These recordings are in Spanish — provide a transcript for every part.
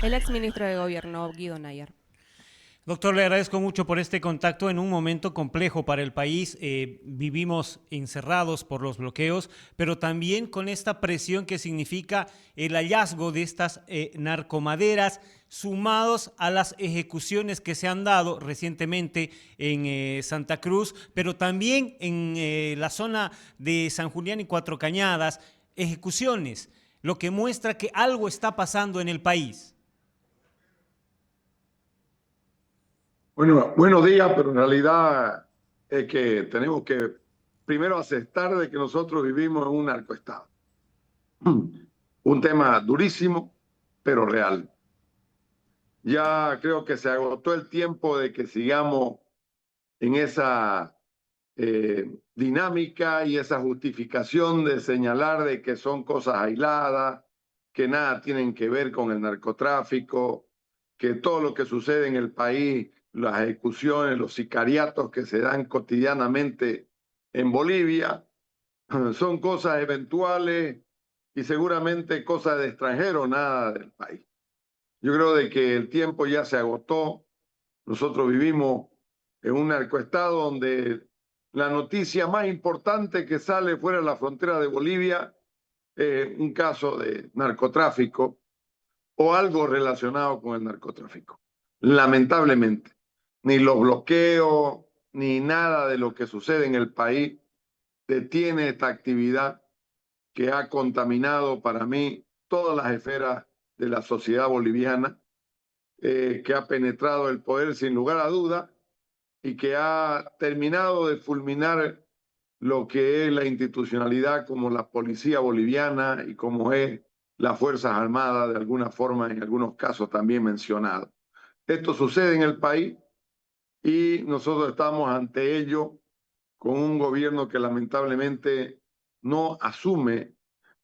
El exministro de Gobierno, Guido Nayar. Doctor, le agradezco mucho por este contacto en un momento complejo para el país. Vivimos encerrados por los bloqueos, pero también con esta presión que significa el hallazgo de estas narcomaderas, sumados a las ejecuciones que se han dado recientemente en Santa Cruz, pero también en la zona de San Julián y Cuatro Cañadas, ejecuciones, lo que muestra que algo está pasando en el país. Bueno, buenos días, pero en realidad es que tenemos que primero aceptar de que nosotros vivimos en un narcoestado. Un tema durísimo, pero real. Ya creo que se agotó el tiempo de que sigamos en esa dinámica y esa justificación de señalar de que son cosas aisladas, que nada tienen que ver con el narcotráfico, que todo lo que sucede en el país, las ejecuciones, los sicariatos que se dan cotidianamente en Bolivia, son cosas eventuales y seguramente cosas de extranjero, nada del país. Yo creo de que el tiempo ya se agotó. Nosotros vivimos en un narcoestado donde la noticia más importante que sale fuera de la frontera de Bolivia es un caso de narcotráfico o algo relacionado con el narcotráfico. Lamentablemente, ni los bloqueos ni nada de lo que sucede en el país detiene esta actividad que ha contaminado para mí todas las esferas de la sociedad boliviana, que ha penetrado el poder sin lugar a duda y que ha terminado de fulminar lo que es la institucionalidad como la policía boliviana y como es las Fuerzas Armadas, de alguna forma, en algunos casos también mencionado. Esto sucede en el país y nosotros estamos ante ello con un gobierno que lamentablemente no asume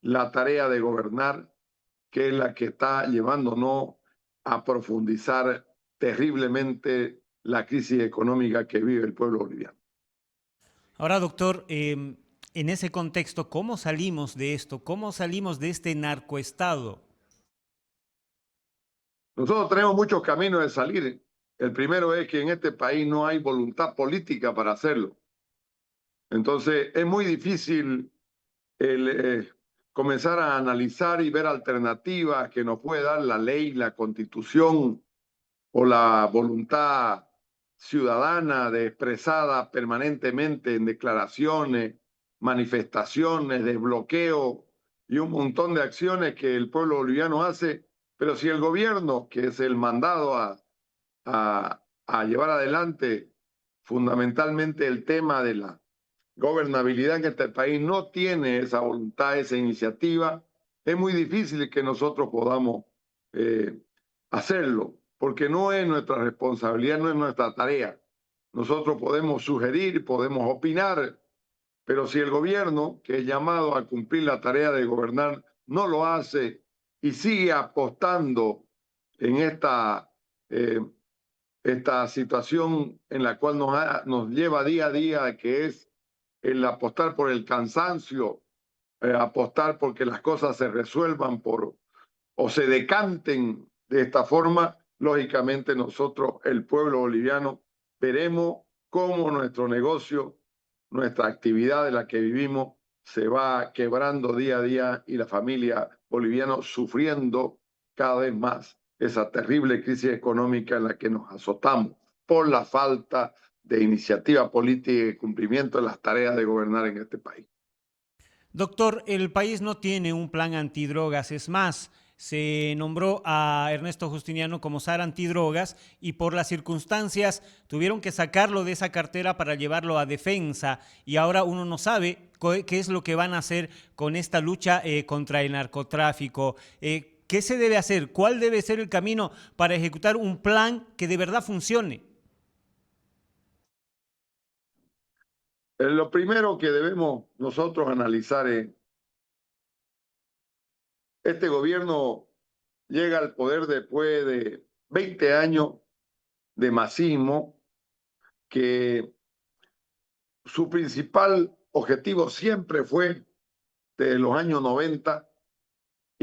la tarea de gobernar, que es la que está llevándonos a profundizar terriblemente la crisis económica que vive el pueblo boliviano. Ahora, doctor, en ese contexto, ¿cómo salimos de esto? ¿Cómo salimos de este narcoestado? Nosotros tenemos muchos caminos de salir. El primero es que en este país no hay voluntad política para hacerlo. Entonces es muy difícil el, comenzar a analizar y ver alternativas que nos puede dar la ley, la constitución o la voluntad ciudadana de expresada permanentemente en declaraciones, manifestaciones, desbloqueo y un montón de acciones que el pueblo boliviano hace, pero si el gobierno, que es el mandado a llevar adelante fundamentalmente el tema de la gobernabilidad en este país, no tiene esa voluntad, esa iniciativa, es muy difícil que nosotros podamos eh, hacerlo, porque no es nuestra responsabilidad, no es nuestra tarea. Nosotros podemos sugerir, podemos opinar, pero si el gobierno, que es llamado a cumplir la tarea de gobernar, no lo hace y sigue apostando en eh, esta situación en la cual nos lleva día a día, que es el apostar por el cansancio, apostar porque las cosas se resuelvan o se decanten de esta forma, lógicamente nosotros, el pueblo boliviano, veremos cómo nuestro negocio, nuestra actividad de la que vivimos, se va quebrando día a día y la familia boliviana sufriendo cada vez más esa terrible crisis económica en la que nos azotamos por la falta de iniciativa política y cumplimiento de las tareas de gobernar en este país. Doctor, el país no tiene un plan antidrogas, es más, se nombró a Ernesto Justiniano como SAR antidrogas y por las circunstancias tuvieron que sacarlo de esa cartera para llevarlo a defensa y ahora uno no sabe qué es lo que van a hacer con esta lucha contra el narcotráfico. ¿Qué se debe hacer? ¿Cuál debe ser el camino para ejecutar un plan que de verdad funcione? Lo primero que debemos nosotros analizar es, este gobierno llega al poder después de 20 años de masismo, que su principal objetivo siempre fue, desde los años 90,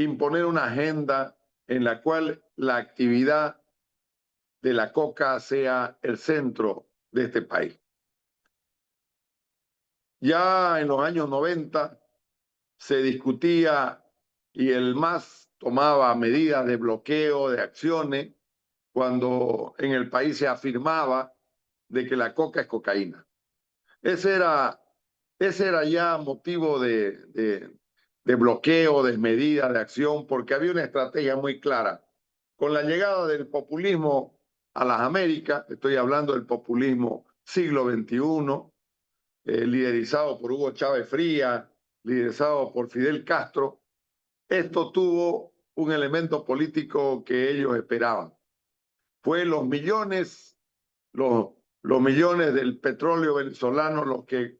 imponer una agenda en la cual la actividad de la coca sea el centro de este país. Ya en los años 90 se discutía y el MAS tomaba medidas de bloqueo, de acciones, cuando en el país se afirmaba de que la coca es cocaína. Ese era ya motivo de bloqueo, de medida, de acción, porque había una estrategia muy clara. Con la llegada del populismo a las Américas, estoy hablando del populismo siglo XXI, liderizado por Hugo Chávez Frías, liderizado por Fidel Castro, esto tuvo un elemento político que ellos esperaban. Fue los millones, los millones del petróleo venezolano los que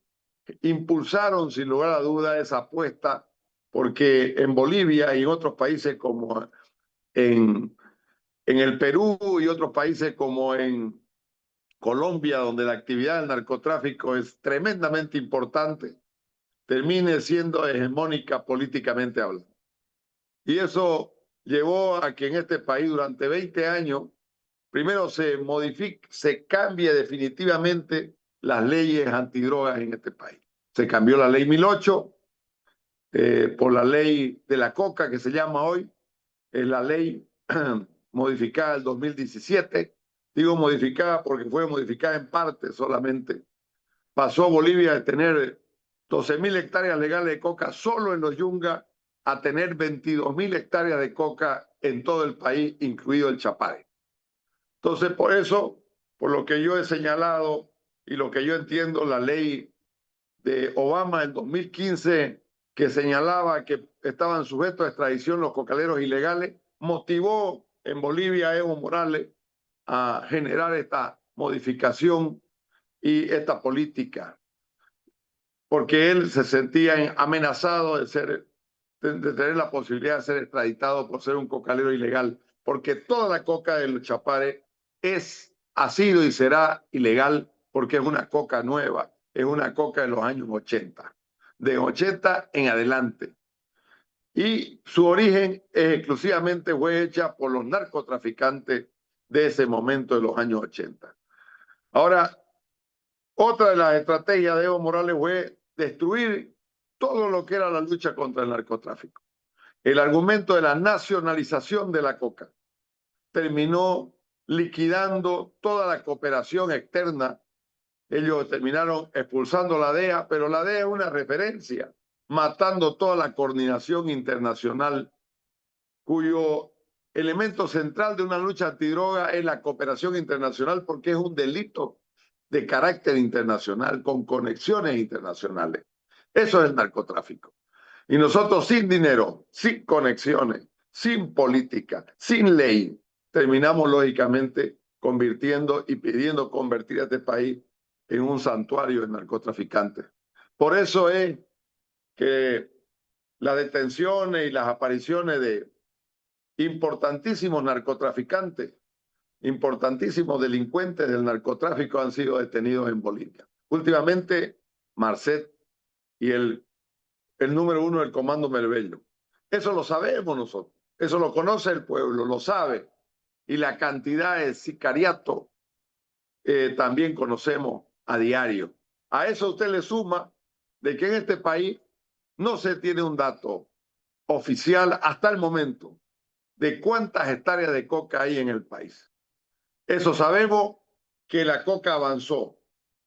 impulsaron sin lugar a duda esa apuesta, porque en Bolivia y en otros países como en el Perú y otros países como en Colombia, donde la actividad del narcotráfico es tremendamente importante, termine siendo hegemónica políticamente hablando. Y eso llevó a que en este país durante 20 años, primero se cambie definitivamente las leyes antidrogas en este país. Se cambió la ley 1008 por la ley de la coca, que se llama hoy, es la ley modificada del 2017. Digo modificada porque fue modificada en parte solamente. Pasó Bolivia de tener 12.000 hectáreas legales de coca solo en los Yungas a tener 22.000 hectáreas de coca en todo el país, incluido el Chapare. Entonces, por eso, por lo que yo he señalado y lo que yo entiendo, la ley de Obama en 2015, que señalaba que estaban sujetos a extradición los cocaleros ilegales, motivó en Bolivia a Evo Morales a generar esta modificación y esta política, porque él se sentía amenazado de tener la posibilidad de ser extraditado por ser un cocalero ilegal, porque toda la coca del Chapare ha sido y será ilegal porque es una coca nueva, es una coca de los años 80, de 80 en adelante. Y su origen exclusivamente fue hecha por los narcotraficantes de ese momento de los años 80. Ahora, otra de las estrategias de Evo Morales fue destruir todo lo que era la lucha contra el narcotráfico. El argumento de la nacionalización de la coca terminó liquidando toda la cooperación externa. Ellos terminaron expulsando la DEA, pero la DEA es una referencia, matando toda la coordinación internacional, cuyo elemento central de una lucha antidroga es la cooperación internacional, porque es un delito de carácter internacional, con conexiones internacionales. Eso es el narcotráfico. Y nosotros sin dinero, sin conexiones, sin política, sin ley, terminamos lógicamente convirtiendo y pidiendo convertir a este país en un santuario de narcotraficantes. Por eso es que las detenciones y las apariciones de importantísimos narcotraficantes, importantísimos delincuentes del narcotráfico han sido detenidos en Bolivia. Últimamente, Marcet y el número uno del Comando Merbello. Eso lo sabemos nosotros, eso lo conoce el pueblo, lo sabe. Y la cantidad de sicariato también conocemos a diario. A eso usted le suma de que en este país no se tiene un dato oficial hasta el momento de cuántas hectáreas de coca hay en el país. Eso sabemos que la coca avanzó.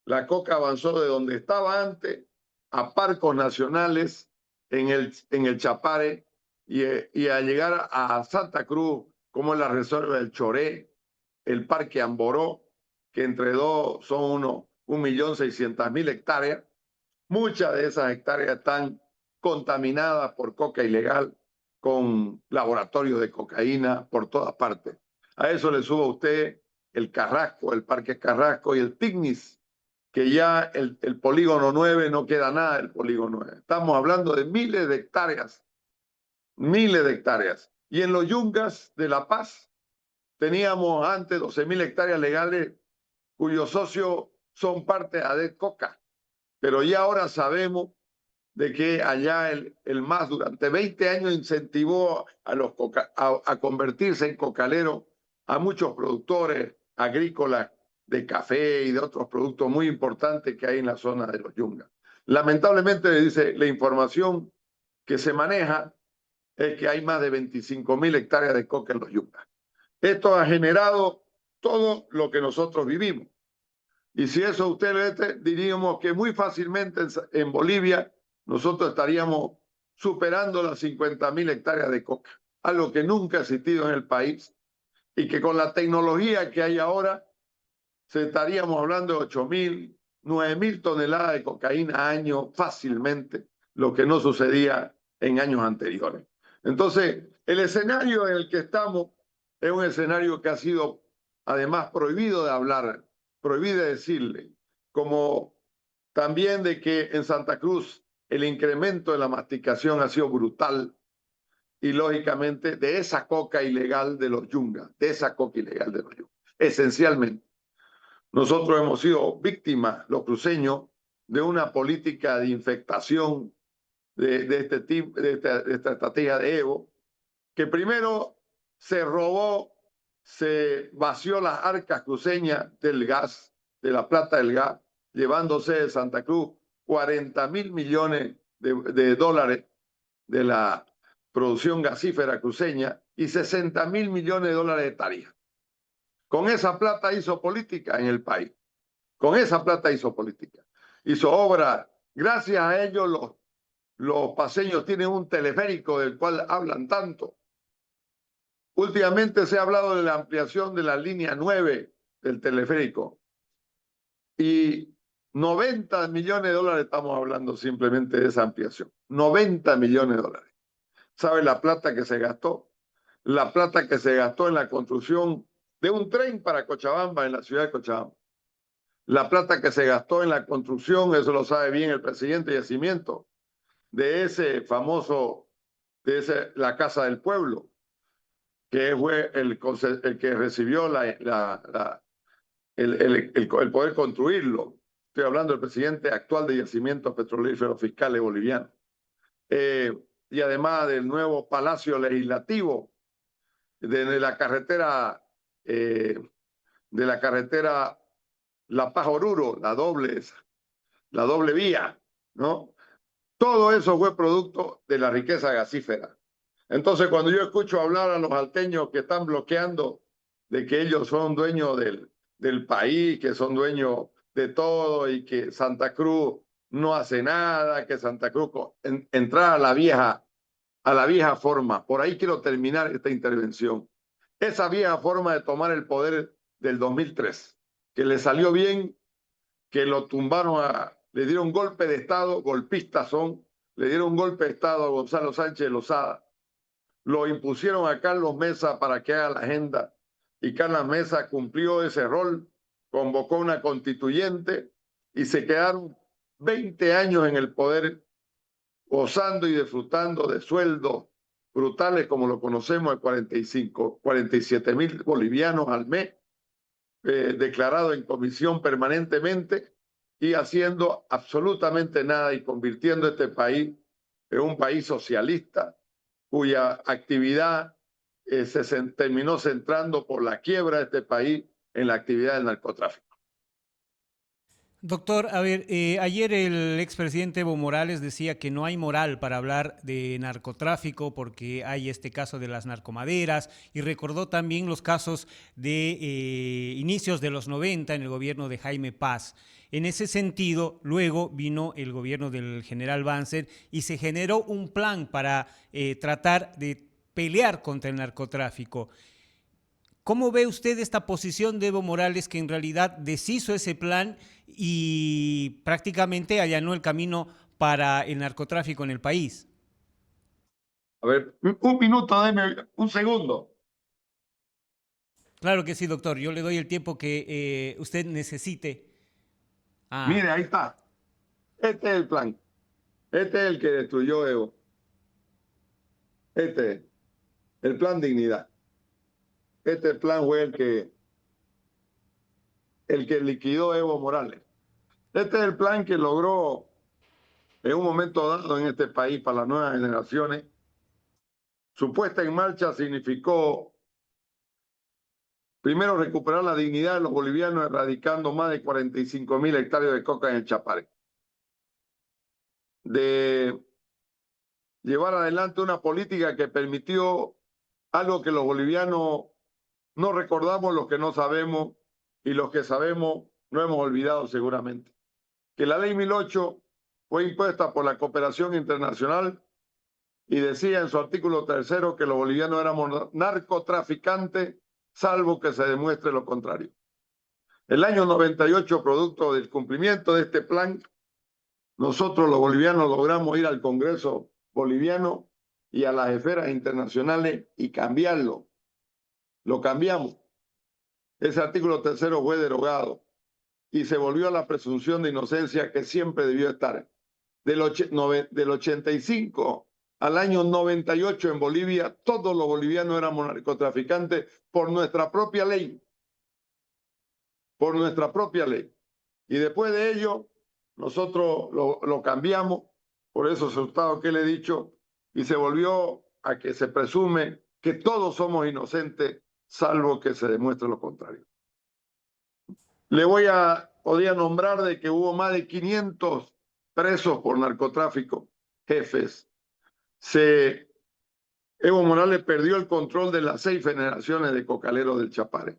La coca avanzó de donde estaba antes a parcos nacionales en el Chapare y a llegar a Santa Cruz, como es la reserva del Choré, el Parque Amboró, que entre dos son 1.600.000 hectáreas. Muchas de esas hectáreas están contaminadas por coca ilegal, con laboratorios de cocaína por todas partes. A eso le suba usted el Carrasco, el Parque Carrasco y el Tignis, que ya el polígono 9 no queda nada del polígono 9. Estamos hablando de miles de hectáreas, miles de hectáreas. Y en los Yungas de La Paz teníamos antes 12.000 hectáreas legales cuyos socios son parte de ADET Coca. Pero ya ahora sabemos de que allá el MAS durante 20 años incentivó a convertirse en cocalero a muchos productores agrícolas de café y de otros productos muy importantes que hay en la zona de los Yungas. Lamentablemente, dice, la información que se maneja es que hay más de 25.000 hectáreas de coca en los Yungas. Esto ha generado todo lo que nosotros vivimos. Y si eso usted le diríamos que muy fácilmente en Bolivia nosotros estaríamos superando las 50.000 hectáreas de coca, algo que nunca ha existido en el país y que con la tecnología que hay ahora se estaríamos hablando de 8.000, 9.000 toneladas de cocaína año fácilmente, lo que no sucedía en años anteriores. Entonces, el escenario en el que estamos es un escenario que ha sido además prohibido de hablar, prohibido de decirle, como también de que en Santa Cruz el incremento de la masticación ha sido brutal y lógicamente de esa coca ilegal de los Yungas, de esa coca ilegal de los Yungas, esencialmente. Nosotros hemos sido víctimas, los cruceños, de una política de infectación de este tipo, de esta estrategia de Evo, que primero se robó, se vació las arcas cruceñas del gas, de la plata del gas, llevándose de Santa Cruz 40.000 millones de dólares de la producción gasífera cruceña y 60.000 millones de dólares de tarifa. Con esa plata hizo política en el país. Con esa plata hizo política. Hizo obra. Gracias a ellos los paseños tienen un teleférico del cual hablan tanto. Últimamente se ha hablado de la ampliación de la línea 9 del teleférico. Y 90 millones de dólares estamos hablando simplemente de esa ampliación. 90 millones de dólares. ¿Sabe la plata que se gastó? La plata que se gastó en la construcción de un tren para Cochabamba, en la ciudad de Cochabamba. La plata que se gastó en la construcción, eso lo sabe bien el presidente de Yacimiento, de ese famoso, la Casa del Pueblo, que fue el que recibió el poder construirlo. Estoy hablando del presidente actual de Yacimientos Petrolíferos Fiscales Bolivianos. Y además del nuevo Palacio Legislativo, de la carretera La Paz-Oruro, la doble vía, ¿no? Todo eso fue producto de la riqueza gasífera. Entonces, cuando yo escucho hablar a los alteños que están bloqueando de que ellos son dueños del país, que son dueños de todo y que Santa Cruz no hace nada, que Santa Cruz entrar a la vieja forma. Por ahí quiero terminar esta intervención. Esa vieja forma de tomar el poder del 2003, que le salió bien, que lo tumbaron, le dieron golpe de Estado, golpistas son, le dieron un golpe de Estado a Gonzalo Sánchez Lozada, lo impusieron a Carlos Mesa para que haga la agenda y Carlos Mesa cumplió ese rol, convocó una constituyente y se quedaron 20 años en el poder gozando y disfrutando de sueldos brutales como lo conocemos, de 47.000 bolivianos al mes, declarado en comisión permanentemente y haciendo absolutamente nada y convirtiendo este país en un país socialista cuya actividad terminó centrando por la quiebra de este país en la actividad del narcotráfico. Doctor, a ver, ayer el expresidente Evo Morales decía que no hay moral para hablar de narcotráfico porque hay este caso de las narcomaderas y recordó también los casos de inicios de los 90 en el gobierno de Jaime Paz. En ese sentido, luego vino el gobierno del general Banzer y se generó un plan para tratar de pelear contra el narcotráfico. ¿Cómo ve usted esta posición de Evo Morales que en realidad deshizo ese plan y prácticamente allanó el camino para el narcotráfico en el país? A ver, un minuto, deme un segundo. Claro que sí, doctor. Yo le doy el tiempo que usted necesite. Mire, ahí está. Este es el plan. Este es el que destruyó Evo. Este es el plan Dignidad. Este plan fue el que liquidó Evo Morales. Este es el plan que logró en un momento dado en este país para las nuevas generaciones. Su puesta en marcha significó, primero, recuperar la dignidad de los bolivianos, erradicando más de 45.000 hectáreas de coca en el Chapare. De llevar adelante una política que permitió algo que los bolivianos no recordamos, los que no sabemos, y los que sabemos no hemos olvidado seguramente. Que la ley 1008 fue impuesta por la cooperación internacional y decía en su artículo 3 que los bolivianos éramos narcotraficantes, salvo que se demuestre lo contrario. El año 98, producto del cumplimiento de este plan, nosotros los bolivianos logramos ir al Congreso boliviano y a las esferas internacionales y cambiarlo. Lo cambiamos. Ese artículo 3 fue derogado y se volvió a la presunción de inocencia que siempre debió estar. Del 85 al año 98 en Bolivia, todos los bolivianos éramos narcotraficantes por nuestra propia ley. Por nuestra propia ley. Y después de ello, nosotros lo cambiamos por esos resultados que le he dicho y se volvió a que se presume que todos somos inocentes, salvo que se demuestre lo contrario. Podría nombrar de que hubo más de 500 presos por narcotráfico, jefes. Evo Morales perdió el control de las 6 generaciones de cocaleros del Chapare.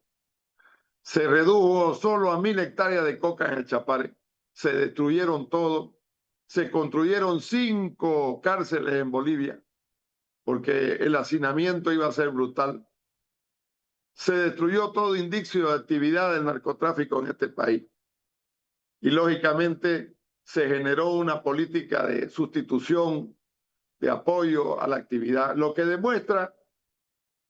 Se redujo solo a 1.000 hectáreas de coca en el Chapare. Se destruyeron todo. Se construyeron 5 cárceles en Bolivia, porque el hacinamiento iba a ser brutal. Se destruyó todo indicio de actividad del narcotráfico en este país. Y lógicamente se generó una política de sustitución, de apoyo a la actividad, lo que demuestra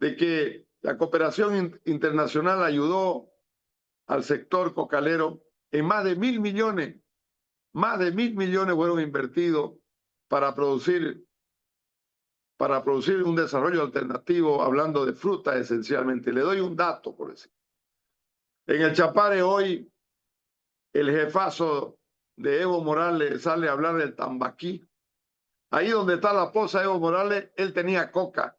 de que la cooperación internacional ayudó al sector cocalero en más de 1.000 millones. Más de 1.000 millones fueron invertidos para producir un desarrollo alternativo, hablando de fruta esencialmente. Le doy un dato, por decir. En el Chapare hoy, el jefazo de Evo Morales sale a hablar del tambaquí. Ahí donde está la poza de Evo Morales, él tenía coca.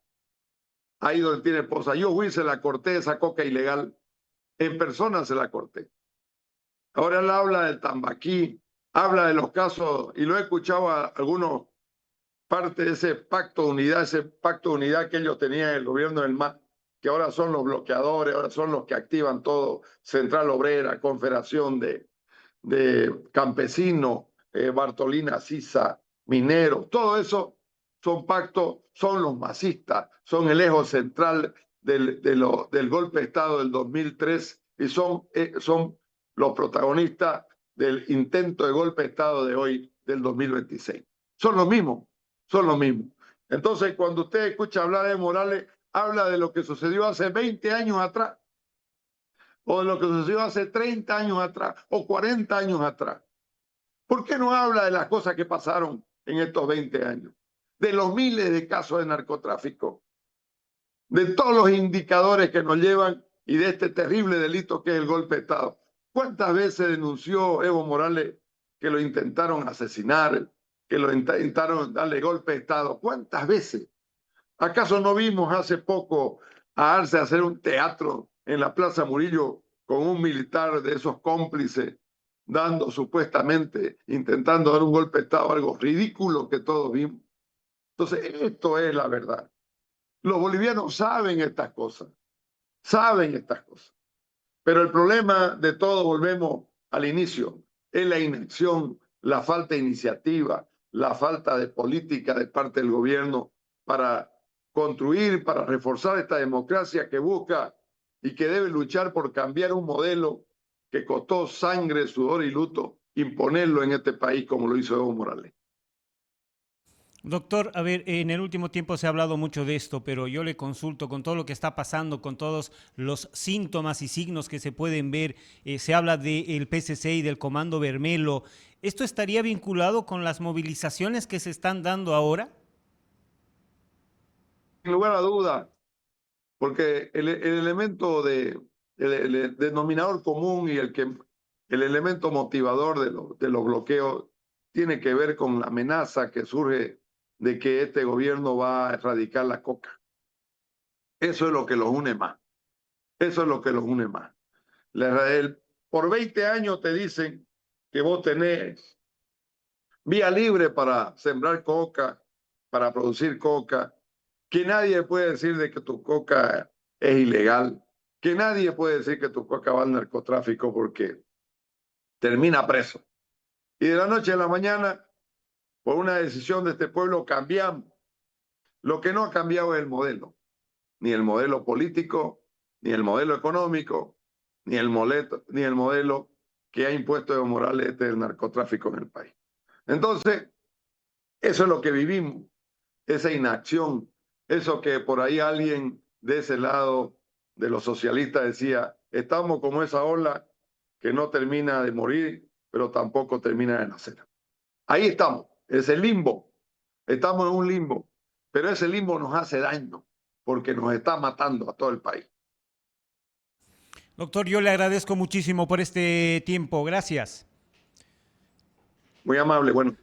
Ahí donde tiene poza. Yo fui, se la corté, esa coca ilegal. En persona se la corté. Ahora él habla del tambaquí, habla de los casos, y lo he escuchado a algunos, parte de ese pacto de unidad que ellos tenían en el gobierno del MAS, que ahora son los bloqueadores, ahora son los que activan todo, Central Obrera, Confederación de Campesinos, Bartolina Sisa, Mineros, todo eso son pactos, son los masistas, son el eje central del golpe de Estado del 2003 y son los protagonistas del intento de golpe de Estado de hoy, del 2026. Son los mismos, son los mismos. Entonces, cuando usted escucha hablar de Morales, habla de lo que sucedió hace 20 años atrás, o de lo que sucedió hace 30 años atrás, o 40 años atrás. ¿Por qué no habla de las cosas que pasaron en estos 20 años? De los miles de casos de narcotráfico, de todos los indicadores que nos llevan y de este terrible delito que es el golpe de Estado. ¿Cuántas veces denunció Evo Morales que lo intentaron asesinar, que lo intentaron darle golpe de Estado? ¿Cuántas veces? ¿Acaso no vimos hace poco a Arce hacer un teatro en la Plaza Murillo con un militar de esos cómplices, dando supuestamente, intentando dar un golpe de Estado, algo ridículo que todos vimos? Entonces, esto es la verdad. Los bolivianos saben estas cosas, pero el problema de todo, volvemos al inicio, es la inacción, la falta de iniciativa, la falta de política de parte del gobierno para construir, para reforzar esta democracia que busca y que debe luchar por cambiar un modelo que costó sangre, sudor y luto, imponerlo en este país como lo hizo Evo Morales. Doctor, a ver, en el último tiempo se ha hablado mucho de esto, pero yo le consulto con todo lo que está pasando, con todos los síntomas y signos que se pueden ver. Se habla del PCC y del Comando Bermelo. ¿Esto estaría vinculado con las movilizaciones que se están dando ahora? Sin lugar a duda, porque el elemento el denominador común y el elemento motivador de los bloqueos tiene que ver con la amenaza que surge de que este gobierno va a erradicar la coca. Eso es lo que los une más. Eso es lo que los une más. Por 20 años te dicen que vos tenés vía libre para sembrar coca, para producir coca, que nadie puede decir de que tu coca es ilegal, que nadie puede decir que tu coca va al narcotráfico porque termina preso. Y de la noche a la mañana, por una decisión de este pueblo, cambiamos. Lo que no ha cambiado es el modelo, ni el modelo político, ni el modelo económico, ni el modelo que ha impuesto Evo Morales del narcotráfico en el país. Entonces, eso es lo que vivimos, esa inacción, eso que por ahí alguien de ese lado de los socialistas decía, estamos como esa ola que no termina de morir, pero tampoco termina de nacer. Ahí estamos, es el limbo, estamos en un limbo, pero ese limbo nos hace daño porque nos está matando a todo el país. Doctor, yo le agradezco muchísimo por este tiempo. Gracias. Muy amable, bueno.